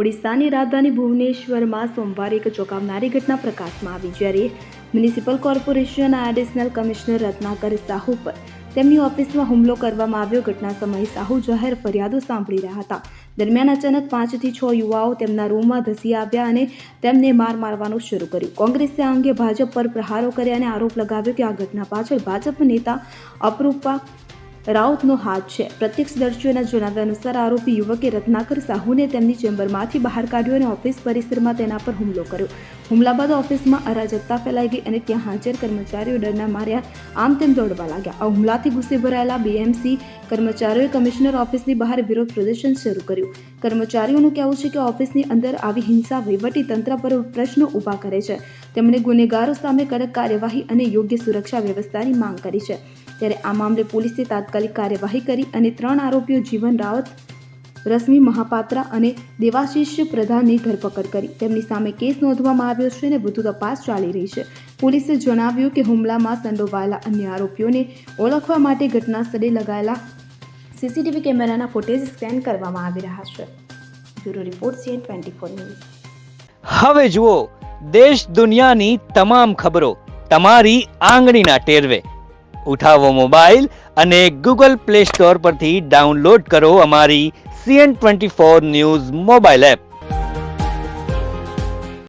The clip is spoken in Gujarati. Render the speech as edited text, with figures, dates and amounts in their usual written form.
ઓડિશાની રાજધાની ભુવનેશ્વરમાં સોમવારે એક ચોંકાવનારી ઘટના પ્રકાશમાં આવી, જ્યારે મ્યુનિસિપલ કોર્પોરેશનના એડિશનલ કમિશનર રત્નાકર સાહુ પર તેમની ઓફિસમાં હુમલો કરવામાં આવ્યો. ઘટના સમયે સાહુ જાહેર ફરિયાદો સાંભળી રહ્યા હતા. દરમિયાન અચાનક 5 થી 6 યુવાઓ તેમના રૂમમાં ધસી આવ્યા અને તેમને મારવાનું શરૂ કર્યું. કોંગ્રેસે આ અંગે ભાજપ પર પ્રહારો કર્યા અને આરોપ લગાવ્યો કે આ ઘટના પાછળ ભાજપ નેતા અપરૂપા રાઉતનો હાથ છે. પ્રત્યક્ષદર્શીઓના જણાવ્યા અનુસાર આરોપી યુવકે રત્નાકર સાહુને તેમની ચેમ્બરમાંથી બહાર કાઢ્યો અને ઓફિસ પરિસરમાં તેના પર હુમલો કર્યો. હુમલા બાદ ઓફિસમાં અરાજકતા ફેલાઈ ગઈ અને ત્યાં હાજર કર્મચારીઓ ડરના માર્યા આમ તેમ દોડવા લાગ્યા. આ હુમલાથી ગુસ્સે ભરાયેલા બીએમસી કર્મચારીઓએ કમિશનર ઓફિસની બહાર વિરોધ પ્રદર્શન શરૂ કર્યું. કર્મચારીઓનું કહેવું છે કે ઓફિસની અંદર આવી હિંસા વહીવટી તંત્ર પર પ્રશ્નો ઊભા કરે છે. તેમણે ગુનેગારો સામે કડક કાર્યવાહી અને યોગ્ય સુરક્ષા વ્યવસ્થાની માંગ કરી છે. ત્યારે આ મામલે પોલીસે તાત્કાલિક કાર્યવાહી કરી અને 3 આરોપીઓ જીવન રાવત, રશ્મિ મહાપાત્રા અને દેવાશીષ પ્રધાનની ધરપકડ કરી. તેમની સામે કેસ નોંધવામાં આવ્યો છે અને વધુ તપાસ ચાલી રહી છે. પોલીસે જણાવ્યું કે હુમલામાં સંડોવાયેલા અન્ય આરોપીઓને ઓળખવા માટે ઘટના સ્થળે લગાયેલા સીસીટીવી કેમેરાના ફૂટેજ સ્કેન કરવામાં આવી રહ્યા છે. Bureau report CN24 news. હવે જુઓ દેશ દુનિયાની તમામ ખબરો તમારી આંગળીના ટેરવે. ઉઠાવો મોબાઈલ અને Google Play Store પરથી ડાઉનલોડ કરો અમારી CN24 ન્યૂઝ મોબાઈલ એપ.